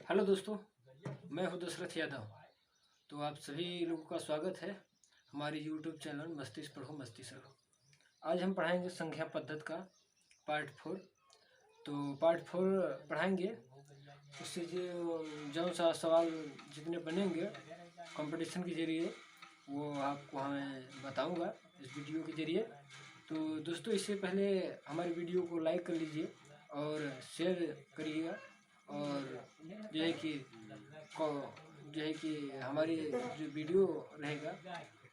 Hello दोस्तों, मैं हूं दशरथ यादव। तो आप सभी लोगों का स्वागत है हमारे यूट्यूब चैनल मस्तिष्क पढ़ो मस्तिष्क रहो। आज हम पढ़ाएंगे संख्या पद्धति का पार्ट 4। तो पार्ट 4 पढ़ाएंगे, उससे जो सा सवाल जितने बनेंगे कंपटीशन के जरिए वो आपको मैं बताऊंगा इस वीडियो के जरिए। तो दोस्तों, इससे पहले हमारे वीडियो को लाइक कर लीजिए और शेयर करिएगा, और जो है कि हमारी जो वीडियो रहेगा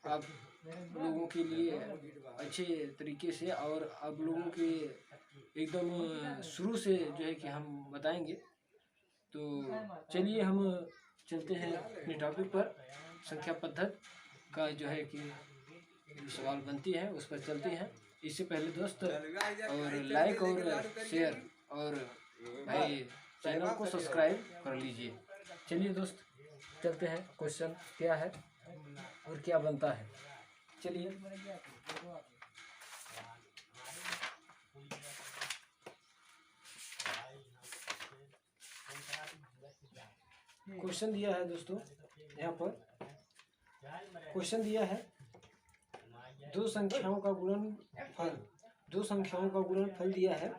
आप लोगों के लिए अच्छे तरीके से और आप लोगों के एकदम शुरू से जो है कि हम बताएंगे। तो चलिए हम चलते हैं अपने टॉपिक पर। संख्या पद्धति का जो है कि सवाल बनती है उस पर चलते हैं। इससे पहले दोस्त और लाइक और शेयर और भाई चैनल को सब्सक्राइब कर लीजिए। चलिए दोस्त, चलते हैं क्वेश्चन क्या है और क्या बनता है। चलिए, क्वेश्चन दिया है दोस्तों, यहाँ पर क्वेश्चन दिया है दो संख्याओं का गुणनफल दिया है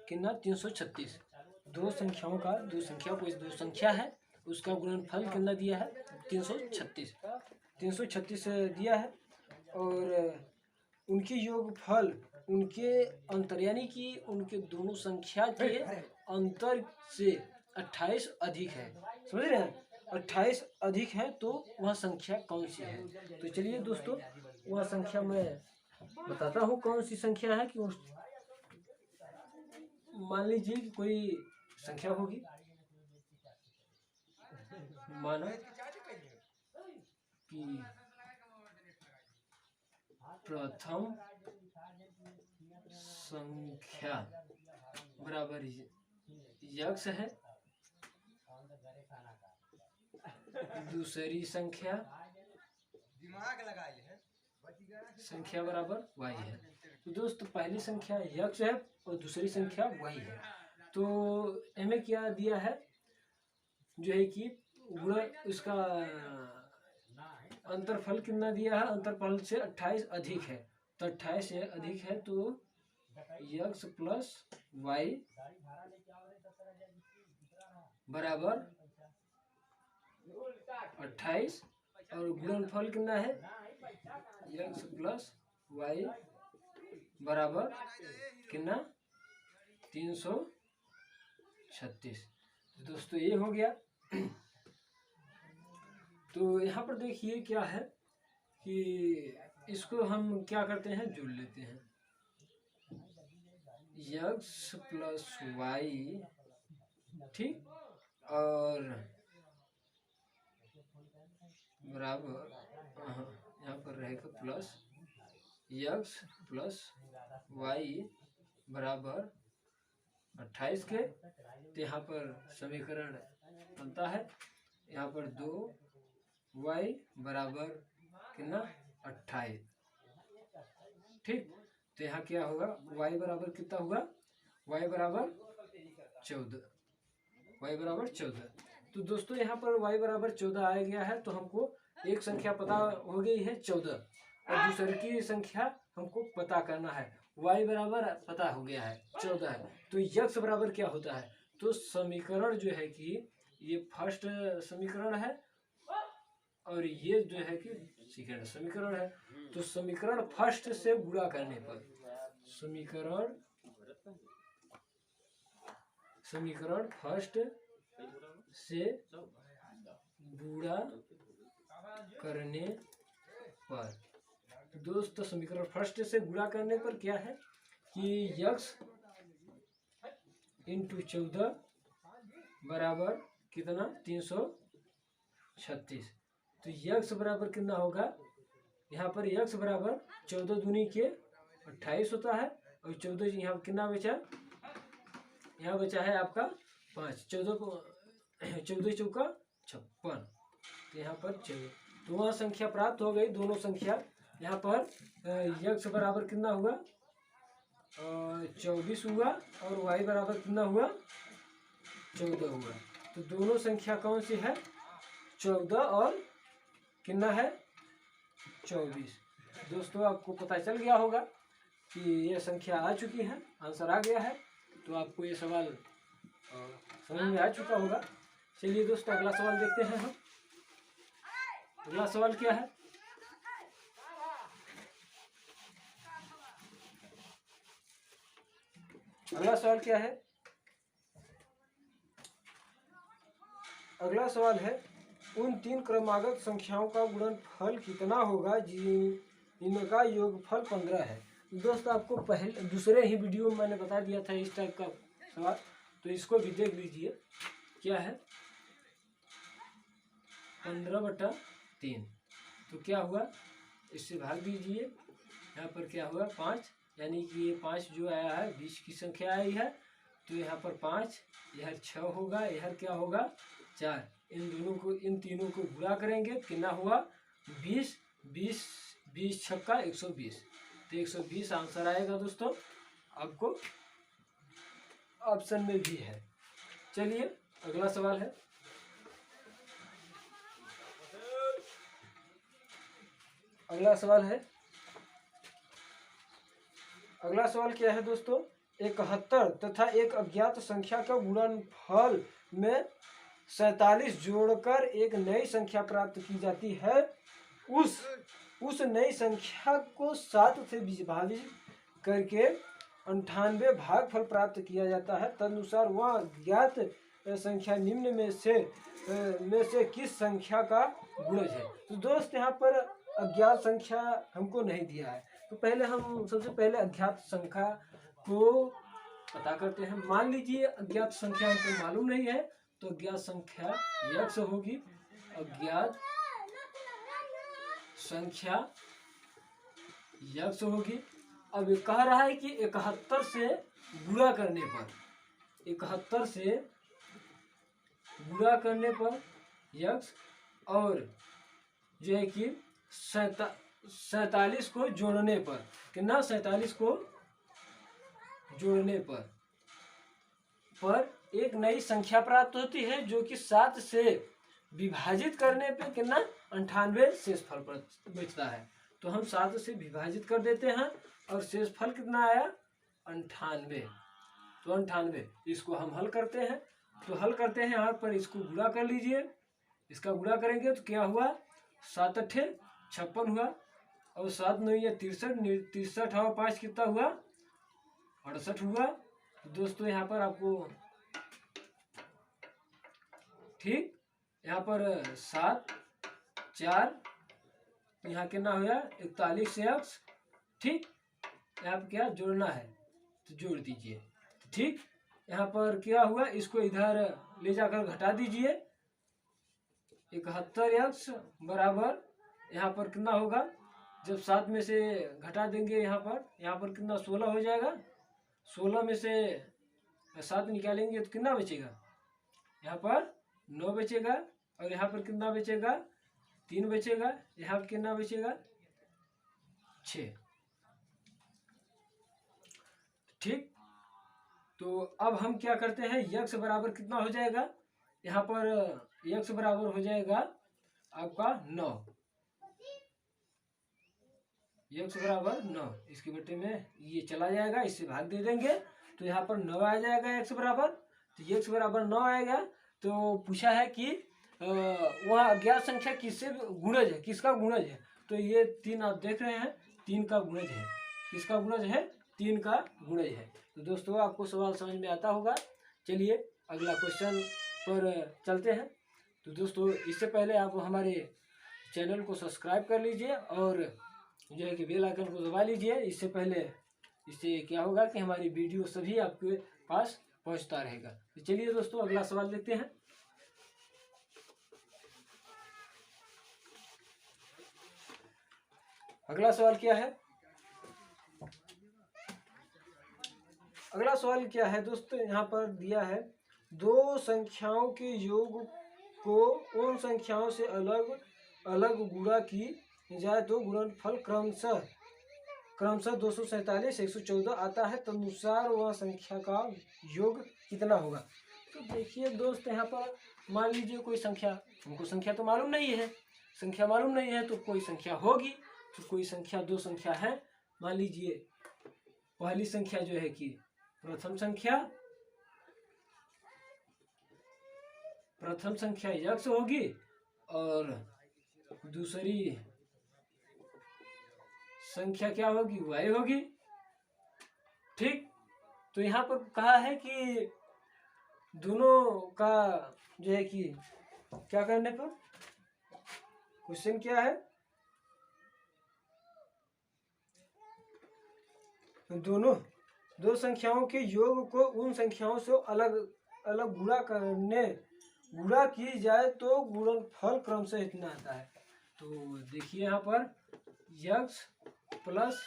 कितना 336। दो संख्या है उसका गुणनफल कितना दिया है 336 दिया है, और उनके योगफल उनके अंतर यानी कि उनके दोनों संख्या के अंतर से 28 अधिक है। समझ रहे हैं, 28 अधिक है तो वह संख्या कौन सी है। तो चलिए दोस्तों, वह संख्या मैं बताता हूँ कौन सी संख्या है। कि मान लीजिए कि कोई संख्या होगी, माना कि प्रथम संख्या बराबर यक्स है, दूसरी संख्या बराबर वाई है। तो दोस्त, पहली संख्या यक्स है और दूसरी संख्या वाई है। तो हमें क्या दिया है, जो है कि उसका अंतरफल कितना दिया है, अंतरफल से 28 अधिक है। तो 28 से अधिक है तो यक्स प्लस वाई बराबर 28, और गुणनफल कितना है यक्स प्लस वाई बराबर कितना 336। दोस्तों ये हो गया। तो यहाँ पर देखिए क्या है कि इसको हम क्या करते हैं, जोड़ लेते हैं। यक्स प्लस वाई, ठीक, और बराबर यहाँ पर रहेगा प्लस यक्स प्लस वाई बराबर 28 के। तो यहाँ पर समीकरण बनता है, यहाँ पर 2y बराबर कितना 28, ठीक। तो यहाँ क्या होगा, y बराबर कितना हुआ, y बराबर 14। तो दोस्तों यहाँ पर y बराबर 14 आ गया है। तो हमको एक संख्या पता हो गई है 14, और दूसरी की संख्या हमको पता करना है। y बराबर पता हो गया है 14 है। तो यक्स बराबर क्या होता है, तो समीकरण जो है कि ये फर्स्ट समीकरण है और ये जो है कि सेकंड समीकरण है। तो समीकरण फर्स्ट से गुणा करने पर, समीकरण फर्स्ट से गुणा करने पर, दोस्त समीकरण फर्स्ट से गुणा करने पर क्या है कि यक्स इंटू 14 बराबर कितना 336। तो यक्स बराबर कितना होगा, यहाँ पर यक्स बराबर 14 दूनी के 28 होता है, और 14 यहाँ कितना बचा, यहाँ बचा है आपका 5, 14 चौका 56। तो यहाँ पर 14, तो वहाँ संख्या प्राप्त हो गई, दोनों संख्या। यहाँ पर यक्स बराबर कितना हुआ 24 हुआ, और वाई बराबर कितना हुआ 14 हुआ। तो दोनों संख्या कौन सी है? 14 और कितना है? 24। दोस्तों आपको पता चल गया होगा कि ये संख्या आ चुकी है, आंसर आ गया है। तो आपको ये सवाल समझ में आ चुका होगा। चलिए दोस्तों अगला सवाल देखते हैं हम। अगला सवाल क्या है? अगला सवाल क्या है? अगला सवाल है उन 3 क्रमागत संख्याओं का गुणनफल कितना होगा जिनका योगफल 15 है। दोस्तों आपको पहले दूसरे ही वीडियो में मैंने बता दिया था इस टाइप का सवाल, तो इसको भी देख लीजिए। क्या है? 15/3। तो क्या हुआ? इससे भाग दीजिए। यहाँ पर क्या हुआ? 5, यानी कि ये 5 जो आया है 20 की संख्या आई है। तो यहाँ पर 5, यह 6 होगा, यह क्या होगा? 4। इन तीनों को गुणा करेंगे, कितना हुआ? 20 20 20 छक्का 120। तो 120 आंसर आएगा दोस्तों। आपको ऑप्शन में भी है। चलिए अगला सवाल है। अगला सवाल है। अगला सवाल क्या है दोस्तों? 71 तथा एक अज्ञात संख्या का गुणनफल में 47 जोड़कर एक नई संख्या प्राप्त की जाती है। उस नई संख्या को 7 से विभाजित करके 98 भागफल प्राप्त किया जाता है। तदनुसार वह ज्ञात संख्या निम्न में से किस संख्या का गुणज है। तो दोस्त यहाँ पर अज्ञात संख्या हमको नहीं दिया है, तो पहले हम सबसे पहले अज्ञात संख्या को पता करते हैं। मान लीजिए अज्ञात संख्या हमको मालूम नहीं है, तो अज्ञात संख्या यक्ष होगी। अज्ञात संख्या यक्ष होगी। अब ये कह रहा है कि 71 से गुणा करने पर, 71 से गुणा करने पर यक्ष, और जो है कि 47 को जोड़ने पर, कितना? 47 को जोड़ने पर एक नई संख्या प्राप्त होती है, जो कि 7 से विभाजित करने पे कितना? 98 शेषफल बचता है। तो हम 7 से विभाजित कर देते हैं और शेषफल कितना आया? 98। तो 98 इसको हम हल करते हैं। तो हल करते हैं यहाँ पर, इसको गुणा कर लीजिए। इसका गुणा करेंगे तो क्या हुआ? 7 अठे 56 हुआ, और 7 9 या 63, 63 और 5 कितना हुआ? 68 हुआ। दोस्तों यहाँ पर आपको ठीक, यहाँ पर 7 4, यहाँ कितना हुआ? 41 से x, ठीक। यहाँ पर क्या जोड़ना है तो जोड़ दीजिए, ठीक। यहाँ पर क्या हुआ? इसको इधर ले जाकर घटा दीजिए। 71x बराबर यहाँ पर कितना होगा? जब 7 में से घटा देंगे यहाँ पर कितना? 16 हो जाएगा। 16 में से 7 निकालेंगे तो कितना बचेगा? यहाँ पर 9 बचेगा, और यहाँ पर कितना बचेगा? 3 बचेगा। यहाँ पर कितना बचेगा? 6, ठीक। तो अब हम क्या करते हैं? यक्ष बराबर कितना हो जाएगा? यहाँ पर यक्ष बराबर हो जाएगा आपका 9। यक्ष बराबर 9, इसके बटे में ये चला जाएगा, इससे भाग दे देंगे तो यहाँ पर 9 आ जाएगा यक्ष बराबर। तो यक्ष बराबर 9 आएगा। तो पूछा है कि वह अज्ञात संख्या किससे गुणज है, किसका गुणज है? तो ये 3 आप देख रहे हैं, 3 का गुणज है। किसका गुणज है? 3 का गुणज है। तो दोस्तों आपको सवाल समझ में आता होगा। चलिए अगला क्वेश्चन पर चलते हैं। तो दोस्तों इससे पहले आप हमारे चैनल को सब्सक्राइब कर लीजिए और जो है कि बेल आइकन को दबा लीजिए। इससे क्या होगा कि हमारी वीडियो सभी आपके पास पहुंचता रहेगा। तो चलिए दोस्तों अगला सवाल देखते हैं। अगला सवाल क्या है? अगला सवाल क्या है दोस्तों? यहाँ पर दिया है 2 संख्याओं के योग को उन संख्याओं से अलग अलग गुणा की जाए तो गुणनफल क्रमशः 247 114 आता है। तदनुसार वह संख्या का योग कितना होगा? तो देखिए दोस्त, यहाँ पर मान लीजिए कोई संख्या, हमको संख्या तो मालूम नहीं है, संख्या मालूम नहीं है तो कोई संख्या होगी, तो कोई संख्या, दो संख्या है। मान लीजिए पहली संख्या जो है कि प्रथम संख्या यक्ष होगी और दूसरी संख्या क्या होगी, वाई होगी। ठीक, तो यहाँ पर कहा है कि दोनों का जो है कि क्या करने पर, क्वेश्चन क्या है, दोनों दो संख्याओं के योग को उन संख्याओं से अलग अलग गुणा की जाए तो गुणनफल क्रम से इतना आता है। तो देखिए यहाँ पर यक्स प्लस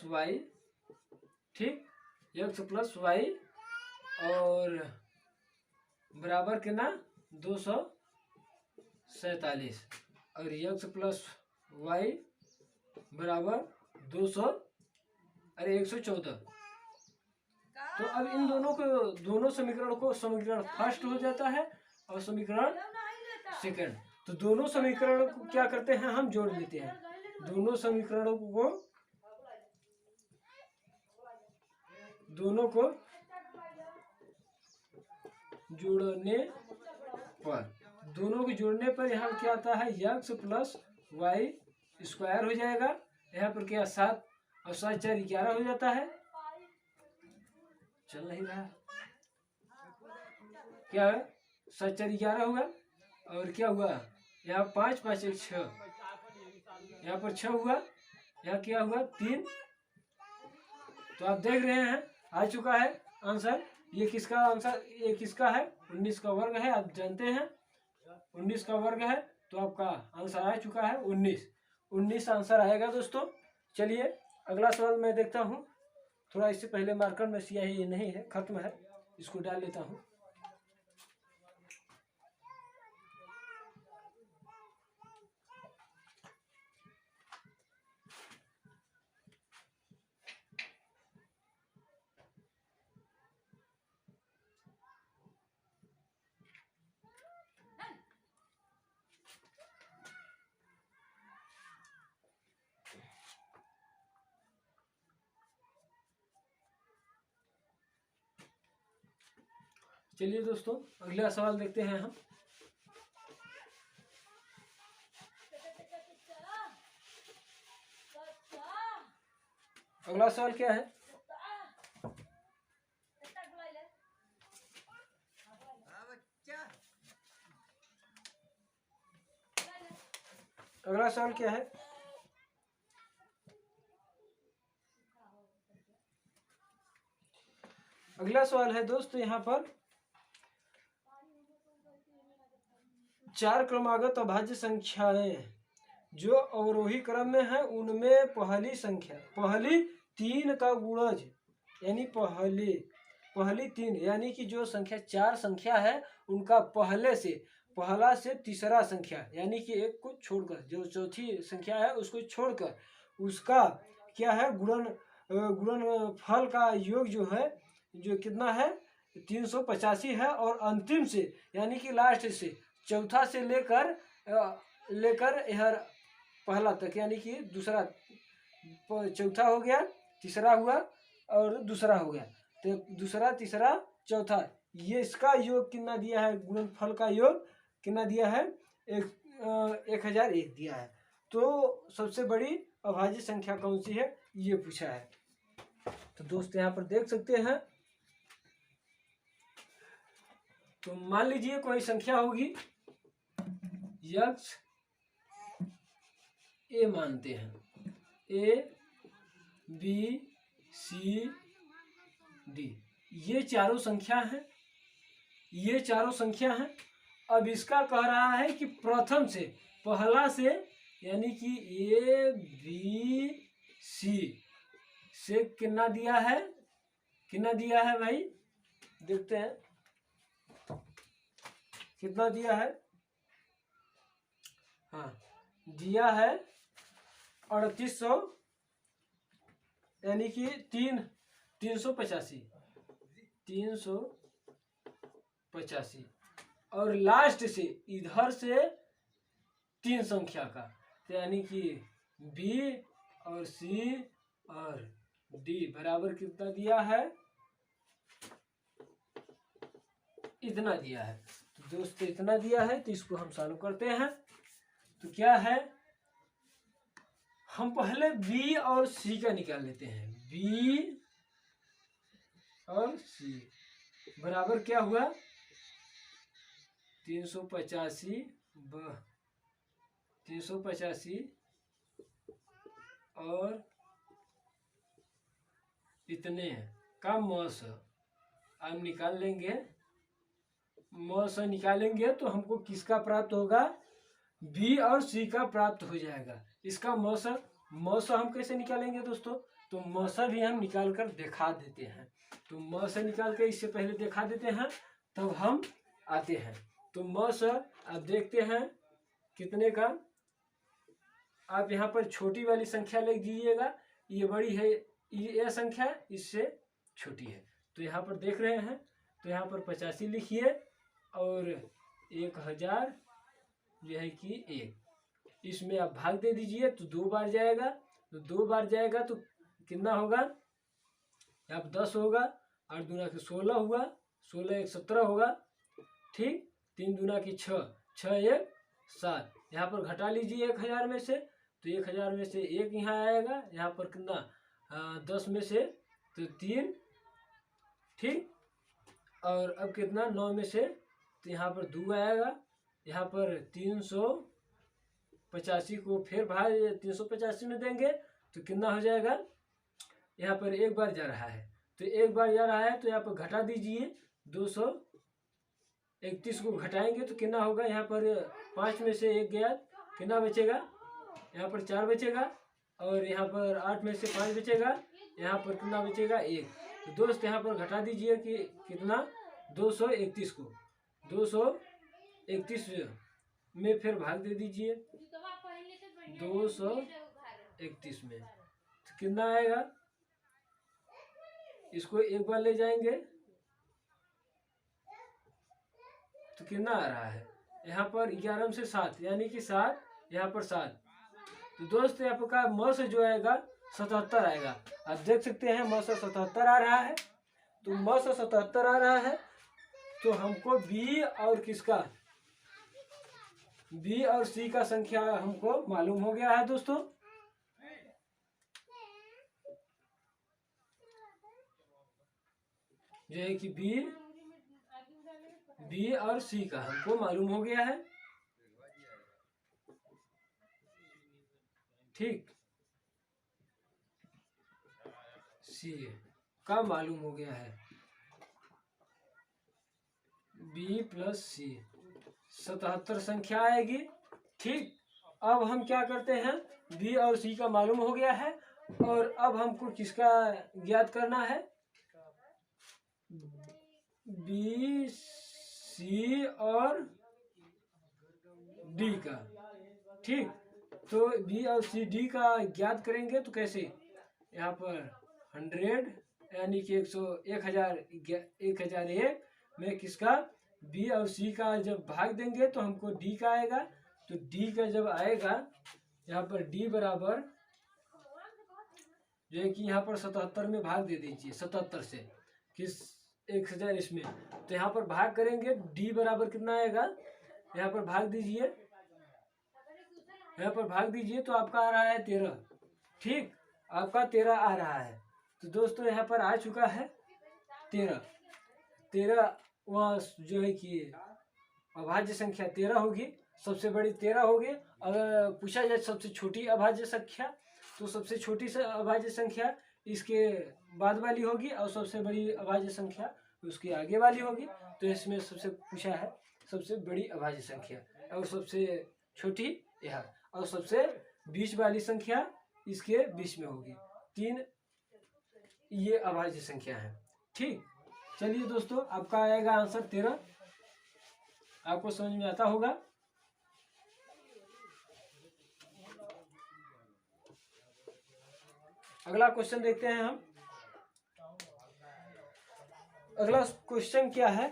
वाई, ठीक, यक्स प्लस वाई और बराबर कितना 247 और यक्स प्लस वाई बराबर 114। तो अब इन दोनों समीकरण फर्स्ट हो जाता है और समीकरण सेकंड। तो दोनों समीकरण को क्या करते हैं, हम जोड़ लेते हैं। दोनों समीकरणों को जोड़ने पर यहाँ क्या आता है, यक्स प्लस वाई स्क्वायर हो जाएगा। यहाँ पर क्या 7 और 7 4 11 हो जाता है। चल नहीं रहा, क्या है 7 4 11 होगा और क्या हुआ यहाँ 5 5 1 6, यहाँ पर 6 हुआ, यहाँ क्या हुआ 3। तो आप देख रहे हैं आ चुका है आंसर। ये किसका आंसर, ये किसका है, 19 का वर्ग है। आप जानते हैं 19 का वर्ग है, तो आपका आंसर आ चुका है 19 आंसर आएगा दोस्तों। चलिए अगला सवाल मैं देखता हूँ। थोड़ा इससे पहले मार्कर में स्याही नहीं है, खत्म है, इसको डाल लेता हूँ। चलिए दोस्तों अगला सवाल देखते हैं हम। अगला सवाल क्या है, अगला सवाल क्या है, अगला सवाल है दोस्तों यहाँ पर 4 क्रमागत अभाज्य संख्याएं जो अवरोही क्रम में है उनमें पहली 3 का गुणज, यानी पहली 3 यानी कि जो संख्या 4 संख्या है उनका पहला से तीसरा संख्या यानी कि एक को छोड़कर जो चौथी संख्या है उसको छोड़कर उसका क्या है गुणनफल का योग जो है जो कितना है 385 है। और अंतिम से यानी कि लास्ट से चौथा से लेकर यह पहला तक यानी कि दूसरा, चौथा हो गया, तीसरा हुआ और दूसरा हो गया, तो दूसरा तीसरा चौथा, ये इसका योग कितना दिया है, गुणनफल का योग कितना दिया है 1001 दिया है। तो सबसे बड़ी अभाज्य संख्या कौन सी है ये पूछा है। तो दोस्त यहाँ पर देख सकते हैं, तो मान लीजिए कोई संख्या होगी यक्स ए मानते हैं, ए बी सी डी, ये चारों संख्या हैं। अब इसका कह रहा है कि प्रथम से पहला से यानी कि ए बी सी से कितना दिया है भाई, देखते हैं कितना दिया है। हाँ दिया है 3800 यानी कि 385 और लास्ट से इधर से 3 संख्या का, तो यानी कि बी और सी और डी बराबर कितना दिया है, इतना दिया है। तो दोस्तों इतना दिया है, तो इसको हम सॉल्व करते हैं। तो क्या है, हम पहले बी और सी का निकाल लेते हैं। बी और सी बराबर क्या हुआ, 385 और इतने का मौस हम निकाल लेंगे। मौस निकालेंगे तो हमको किसका प्राप्त होगा, बी और सी का प्राप्त हो जाएगा। इसका मौसा हम कैसे निकालेंगे दोस्तों, तो मौसा भी हम निकाल कर दिखा देते हैं। तो मौसा निकाल कर इससे पहले दिखा देते हैं, तब हम आते हैं। तो मौसा आप देखते हैं कितने का, आप यहाँ पर छोटी वाली संख्या लिख दीजिएगा, ये बड़ी है, ये संख्या इससे छोटी है। तो यहाँ पर देख रहे हैं, तो यहाँ पर 85 लिखिए और 1000 जो है कि 1, इसमें आप भाग दे दीजिए तो 2 बार जाएगा। तो 2 बार जाएगा तो कितना होगा, यहाँ पर 10 होगा, 8 दूना के 16 हुआ, 16 1 17 होगा, ठीक। 3 दूना की 6, 6 1 7, यहाँ पर घटा लीजिए 1000 में से, तो 1000 में से 1 यहाँ आएगा, यहाँ पर कितना 10 में से तो 3, ठीक। और अब कितना 9 में से, तो यहाँ पर 2 आएगा, यहाँ पर 385 को फिर भाग 385 में देंगे तो कितना हो जाएगा, यहाँ पर 1 बार जा रहा है, तो 1 बार जा रहा है, तो यहाँ पर घटा दीजिए 231 को घटाएंगे तो कितना होगा, यहाँ पर 5 में से 1 गया, कितना बचेगा, यहाँ पर 4 बचेगा, और यहाँ पर 8 में से 5 बचेगा, यहाँ पर कितना बचेगा 1। तो दोस्त यहाँ पर घटा दीजिए कि कितना 231 को 231 में फिर भाग दे दीजिए 231 में, तो कितना आएगा, इसको एक बार ले जाएंगे तो कितना आ रहा है, यहाँ पर 11 से 7 यानी कि 7, यहाँ पर 7। तो दोस्त आपका मौस जो आएगा 77 आएगा। आप देख सकते हैं मौस 77 आ रहा है। तो मौस 77 आ रहा है, तो हमको बी और किसका, बी और सी का संख्या हमको मालूम हो गया है दोस्तों। जो है कि बी और सी का हमको मालूम हो गया है, ठीक। सी का मालूम हो गया है, बी प्लस सी 77 संख्या आएगी, ठीक। अब हम क्या करते हैं, बी और सी का मालूम हो गया है, और अब हमको किसका ज्ञात करना है, बी सी और डी का, ठीक। तो बी और सी डी का ज्ञात करेंगे तो कैसे, यहाँ पर 100 यानी कि 1001 में किसका, बी और सी का जब भाग देंगे तो हमको डी का आएगा। तो डी का जब आएगा, यहाँ पर डी बराबर जो है कि यहाँ पर 77 में भाग दे दीजिए, 77 से किस 1000 इसमें, तो यहाँ पर भाग करेंगे, डी बराबर कितना आएगा, यहाँ पर भाग दीजिए, यहाँ पर भाग दीजिए तो आपका आ रहा है 13, ठीक। आपका 13 आ रहा है। तो दोस्तों यहाँ पर आ चुका है 13 वह जो है कि अभाज्य संख्या 13 होगी, सबसे बड़ी 13 होगी। अगर पूछा जाए सबसे छोटी अभाज्य संख्या, तो सबसे छोटी से अभाज्य संख्या इसके बाद वाली होगी, और सबसे बड़ी अभाज्य संख्या उसके आगे वाली होगी। तो इसमें सबसे पूछा है सबसे बड़ी अभाज्य संख्या, और सबसे छोटी यह, और सबसे बीच वाली संख्या इसके बीच में होगी। 3 ये अभाज्य संख्या है, ठीक। चलिए दोस्तों, आपका आएगा आंसर 13। आपको समझ में आता होगा। अगला क्वेश्चन देखते हैं हम। अगला क्वेश्चन क्या है?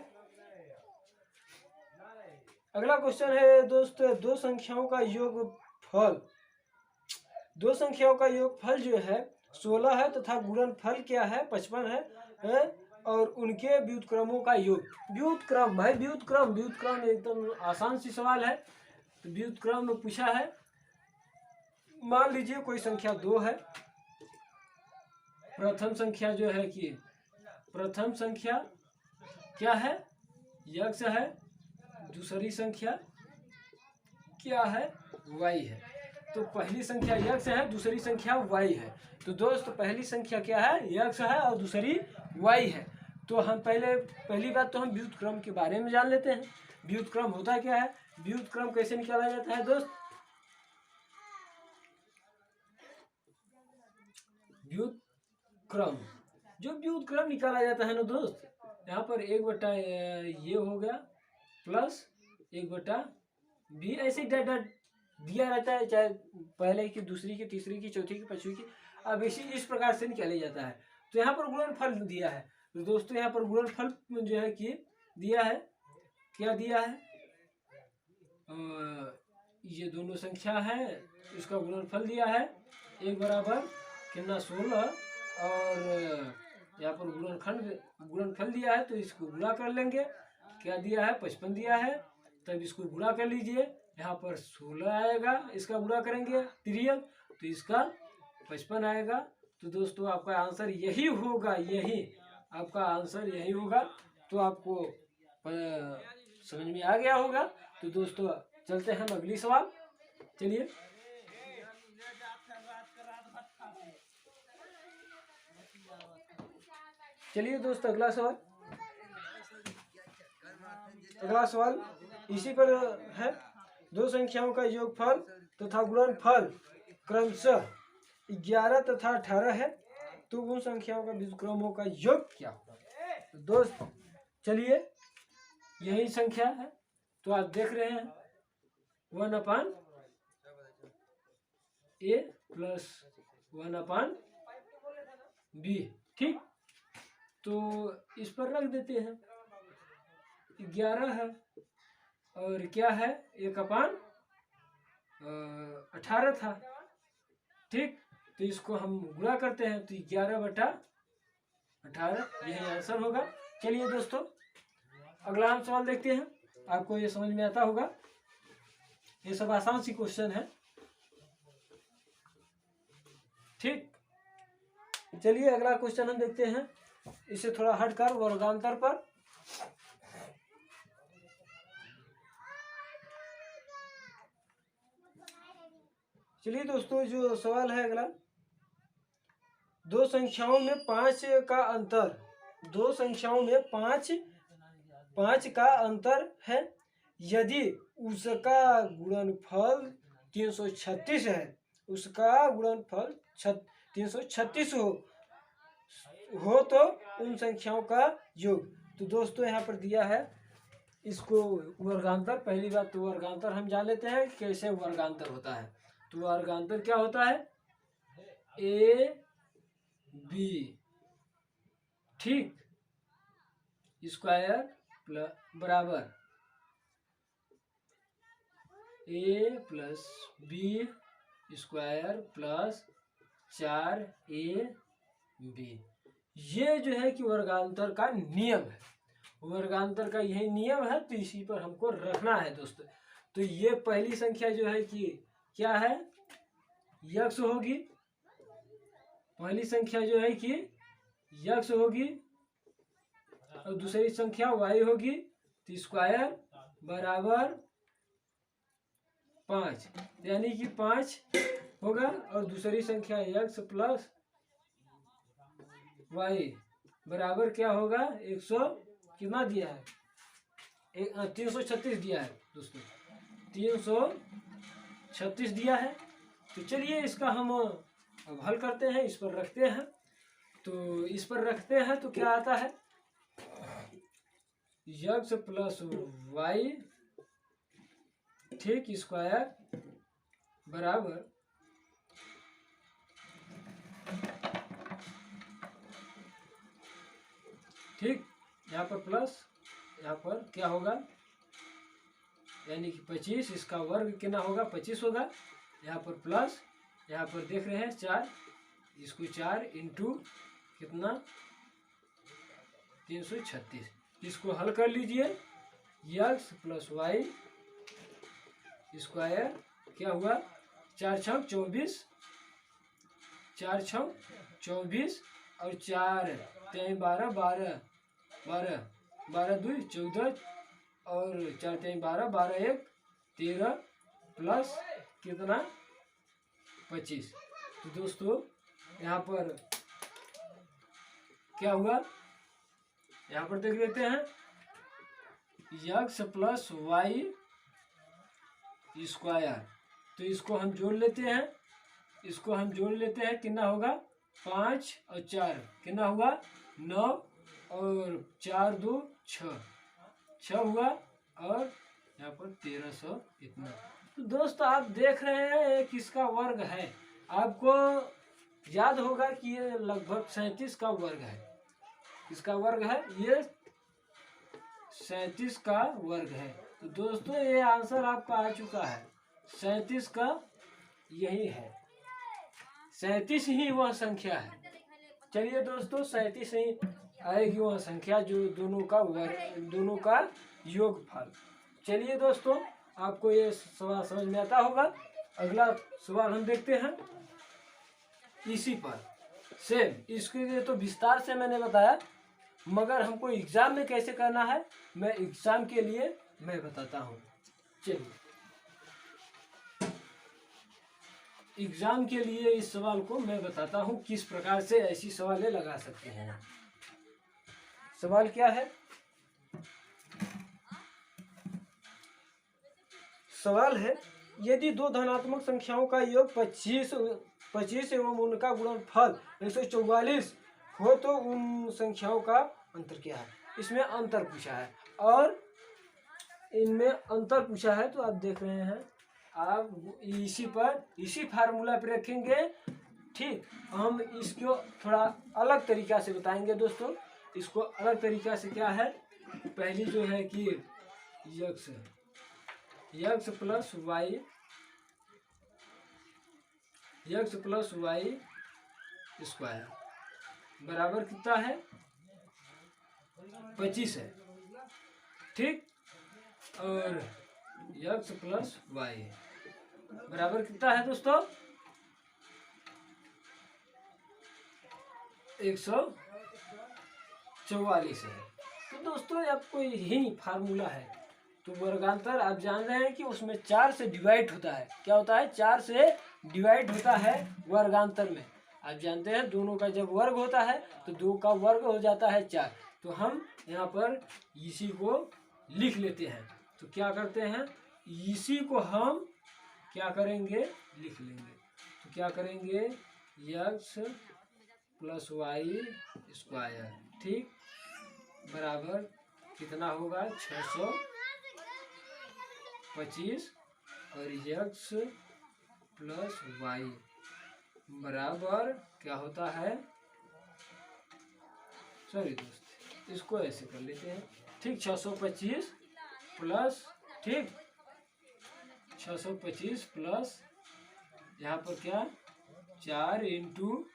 अगला क्वेश्चन है दोस्त, दो संख्याओं का योगफल। दो संख्याओं का योगफल जो है 16 है तथा गुणनफल क्या है 55 है और उनके व्युत्क्रमों का योग। व्युत्क्रम भाई, व्युत्क्रम एकदम आसान सी सवाल है। तो व्युत्क्रम में पूछा है, मान लीजिए कोई संख्या 2 है। प्रथम संख्या जो है कि प्रथम संख्या क्या है, यक्ष है। दूसरी संख्या क्या है, y है। तो पहली संख्या यक्ष है, दूसरी संख्या y है। तो दोस्त पहली संख्या क्या है, यक्ष है और दूसरी y है। तो हम पहली बात तो हम व्युत्क्रम के बारे में जान लेते हैं। व्युत्क्रम होता क्या है, व्युत्क्रम कैसे निकाला जाता है दोस्त? व्युत्क्रम, जो व्युत्क्रम निकाला जाता है ना दोस्त, यहाँ पर 1 ये हो गया प्लस 1/b, ऐसे दिया रहता है, चाहे पहले की, दूसरी की, तीसरी की, चौथी की, पांचवी की। अब इस प्रकार से निकाला जाता है। तो यहाँ पर गुणनफल दिया है। तो दोस्तों यहाँ पर गुणनफल जो है कि दिया है, क्या दिया है, ये दोनों संख्या है, इसका गुणनफल दिया है। 1 बराबर कितना 16 और यहाँ पर गुणनफल दिया है, तो इसको गुणा कर लेंगे। क्या दिया है, 55 दिया है, तब इसको गुणा कर लीजिए। यहाँ पर 16 आएगा, इसका गुणा करेंगे तिर्यक, तो इसका 55 आएगा। तो दोस्तों आपका आंसर यही होगा, यही आपका आंसर यही होगा। तो आपको समझ में आ गया होगा। तो दोस्तों चलते हैं अगली सवाल। चलिए दोस्तों अगला सवाल इसी पर है। दो संख्याओं का योगफल तथा गुणनफल क्रमशः 11 तथा 18 है, तो उन संख्याओं का व्युत्क्रमों का योग क्या होगा? तो दोस्त चलिए यही संख्या है, तो आप देख रहे हैं 1/a प्लस 1/b, ठीक। तो इस पर रख देते हैं, 11 है और क्या है 1/18 था, ठीक। तो इसको हम गुणा करते हैं, तो 11/18 यही आंसर होगा। चलिए दोस्तों अगला हम सवाल देखते हैं। आपको ये समझ में आता होगा, ये सब आसान सी क्वेश्चन है, ठीक। चलिए अगला क्वेश्चन हम देखते हैं, इसे थोड़ा हटकर वर्गांतर पर। चलिए दोस्तों जो सवाल है अगला, दो संख्याओं में 5 का अंतर, दो संख्याओं में 5 का अंतर है, यदि उसका गुणनफल 336 है, उसका गुणनफल 336 हो तो उन संख्याओं का योग। तो दोस्तों यहाँ पर दिया है इसको वर्गांतर। पहली बात तो वर्गांतर हम जान लेते हैं कैसे वर्गांतर होता है। तो वर्गांतर क्या होता है, a b, ठीक, स्क्वायर प्लस बराबर a plus b square plus 4ab। ये जो है कि वर्गांतर का नियम है, वर्गांतर का यही नियम है, तो इसी पर हमको रखना है दोस्तों। तो ये पहली संख्या जो है कि क्या है, यक्ष होगी। पहली संख्या जो है कि यक्ष होगी और दूसरी संख्या y होगी। तो स्क्वायर बराबर 5, यानी कि 5 होगा, और दूसरी संख्या यक्ष प्लस y बराबर क्या होगा 100 कितना दिया है, 336 दिया है दोस्तों, 336 दिया है। तो चलिए इसका हम अब हल करते हैं, इस पर रखते हैं। तो इस पर रखते हैं तो क्या आता है, यक्ष प्लस वाई, ठीक, स्क्वायर बराबर ठीक, यहाँ पर प्लस, यहाँ पर क्या होगा, यानी कि 25, इसका वर्ग कितना होगा, 25 होगा। यहाँ पर प्लस, यहाँ पर देख रहे हैं 4, इसको 4 इंटू कितना 336, इसको हल कर लीजिए। x प्लस वाई स्क्वायर क्या हुआ, 4 छक 24, 4 छक 24 और 4 3 12 12 12 12 2 14 और 4 3 12 12 1 13 प्लस कितना 25। तो दोस्तों यहाँ पर क्या हुआ, यहाँ पर देख लेते हैं, x प्लस वाई स्क्वायर, तो इसको हम जोड़ लेते हैं, इसको हम जोड़ लेते हैं, कितना होगा 5 और 4 कितना हुआ 9 और 4 2 6 हुआ, और यहाँ पर 1300 इतना। तो दोस्तों आप देख रहे हैं ये किसका वर्ग है, आपको याद होगा कि ये लगभग 37 का वर्ग है। किसका वर्ग है, ये 37 का वर्ग है। तो दोस्तों ये आंसर आपका आ चुका है, 37 का यही है, 37 ही वह संख्या है। चलिए दोस्तों 37 ही आएगी वह संख्या जो दोनों का वर्ग, दोनों का योगफल। चलिए दोस्तों आपको ये सवाल समझ में आता होगा। अगला सवाल हम देखते हैं, इसी पर सेम, इसके लिए तो विस्तार से मैंने बताया, मगर हमको एग्जाम में कैसे करना है मैं एग्जाम के लिए मैं बताता हूँ। चलिए एग्जाम के लिए इस सवाल को मैं बताता हूँ किस प्रकार से ऐसी सवालें लगा सकते हैं। सवाल क्या है, सवाल है यदि दो धनात्मक संख्याओं का योग 25 एवं उनका गुणनफल 144 हो तो उन संख्याओं का अंतर क्या है। इसमें अंतर पूछा है और इनमें अंतर पूछा है। तो आप देख रहे हैं, आप इसी फार्मूला पे रखेंगे। ठीक, हम इसको थोड़ा अलग तरीका से बताएंगे दोस्तों। इसको अलग तरीका से क्या है, पहली जो है कि x प्लस वाई स्क्वायर बराबर कितना है 25 है। ठीक, और x प्लस वाई बराबर कितना है दोस्तों 144 है। तो दोस्तों आपको यही फार्मूला है। तो वर्गांतर आप जान रहे हैं कि उसमें 4 से डिवाइड होता है। क्या होता है, 4 से डिवाइड होता है वर्गांतर में। आप जानते हैं दोनों का जब वर्ग होता है तो 2 का वर्ग हो जाता है 4। तो हम यहाँ पर इसी को लिख लेते हैं। तो क्या करते हैं, इसी को हम क्या करेंगे, लिख लेंगे। तो क्या करेंगे, x प्लस वाई स्क्वायर, ठीक, बराबर कितना होगा 625 और x प्लस वाई बराबर क्या होता है, सॉरी दोस्त इसको ऐसे कर लेते हैं। ठीक, 625 प्लस, ठीक 625 प्लस यहाँ पर क्या 4 इंटू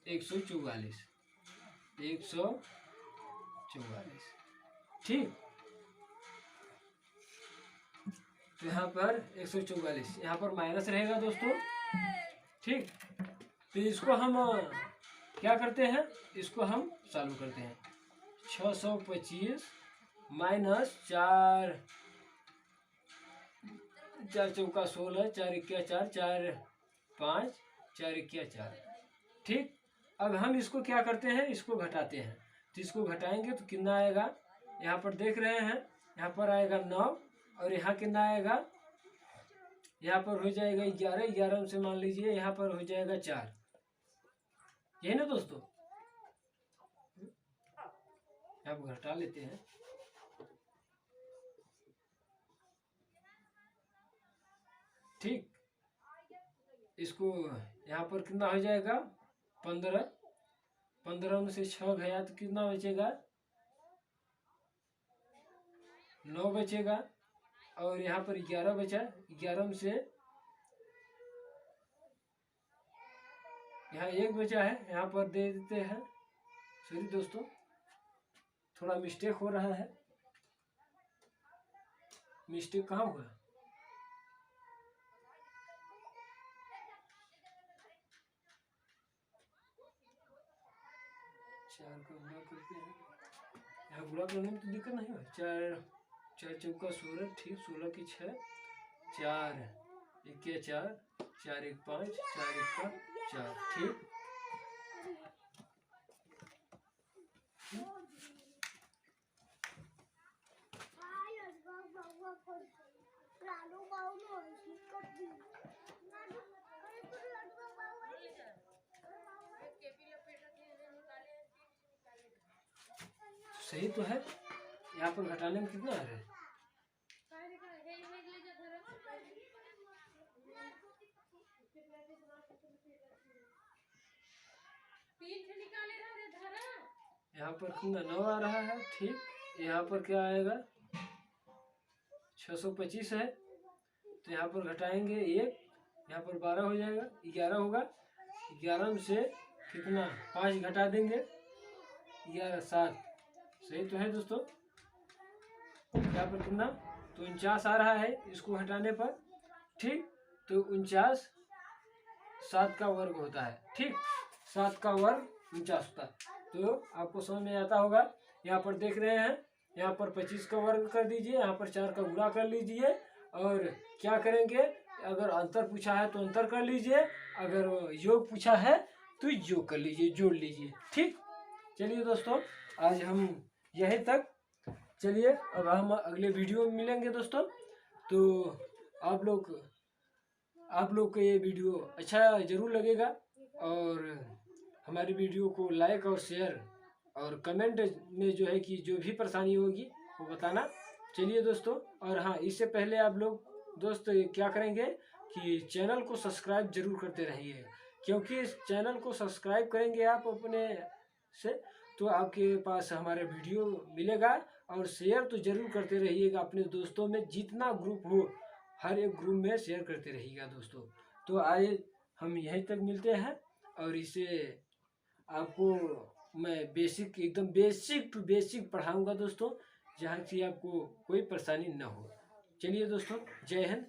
144, ठीक। तो यहाँ पर 144, यहाँ पर माइनस रहेगा दोस्तों। ठीक, तो इसको हम क्या करते हैं, इसको हम चालू करते हैं। 625 माइनस 4 चौका 16, 4 इक्या 4, 4 5, 4 इक्या 4। ठीक, अब हम इसको क्या करते हैं, इसको घटाते हैं। तो इसको घटाएंगे तो कितना आएगा, यहाँ पर देख रहे हैं, यहाँ पर आएगा 9 और यहाँ कितना आएगा, यहाँ पर हो जाएगा 11, 11 से मान लीजिए यहाँ पर हो जाएगा 4, यही ना दोस्तों। यहाँ पर घटा लेते हैं। ठीक, इसको यहाँ पर कितना हो जाएगा 15, 15 में से 6 गया तो कितना बचेगा 9 बचेगा। और यहाँ पर 11 बचा, 11 में से यहाँ 1 बचा है, यहाँ पर दे देते हैं। सॉरी दोस्तों, थोड़ा मिस्टेक हो रहा है। मिस्टेक कहाँ हुआ? चार का गुणा करते हैं, यहाँ गुणा करने में तो दिक्कत नहीं है। 4 4 चौका 16, ठीक, 16 की 6, 4 1 4, 4 1 5, 4 1 4, ठीक। सही तो है। यहाँ पर घटाने में कितना आ रहा है? यहाँ पर कितना 9 आ रहा है, ठीक। यहाँ पर क्या आएगा 625 है, तो यहाँ पर घटाएंगे 1, यहाँ पर 12 हो जाएगा, 11 होगा। 11 में से कितना 5 घटा देंगे, 11 7, सही तो है दोस्तों। यहाँ पर कितना तो 49 आ रहा है इसको हटाने पर, ठीक। तो 49 7 का वर्ग होता है, ठीक। 7 का वर्ग 49 होता है, तो आपको समझ में आता होगा। यहाँ पर देख रहे हैं, यहाँ पर 25 का वर्ग कर दीजिए, यहाँ पर 4 का गुणा कर लीजिए। और क्या करेंगे, अगर अंतर पूछा है तो अंतर कर लीजिए, अगर योग पूछा है तो योग कर लीजिए, जोड़ लीजिए, ठीक। चलिए दोस्तों, आज हम यहीं तक। चलिए अब हम अगले वीडियो में मिलेंगे दोस्तों। तो आप लोग को ये वीडियो अच्छा ज़रूर लगेगा, और हमारी वीडियो को लाइक और शेयर और कमेंट में जो है कि जो भी परेशानी होगी वो बताना। चलिए दोस्तों, और हाँ, इससे पहले आप लोग दोस्त क्या करेंगे कि चैनल को सब्सक्राइब जरूर करते रहिए, क्योंकि इस चैनल को सब्सक्राइब करेंगे आप अपने से तो आपके पास हमारा वीडियो मिलेगा। और शेयर तो जरूर करते रहिएगा अपने दोस्तों में, जितना ग्रुप हो हर एक ग्रुप में शेयर करते रहिएगा दोस्तों। तो आइए हम यहीं तक मिलते हैं, और इसे आपको मैं एकदम बेसिक टू बेसिक पढ़ाऊंगा दोस्तों, जहाँ से आपको कोई परेशानी ना हो। चलिए दोस्तों, जय हिंद।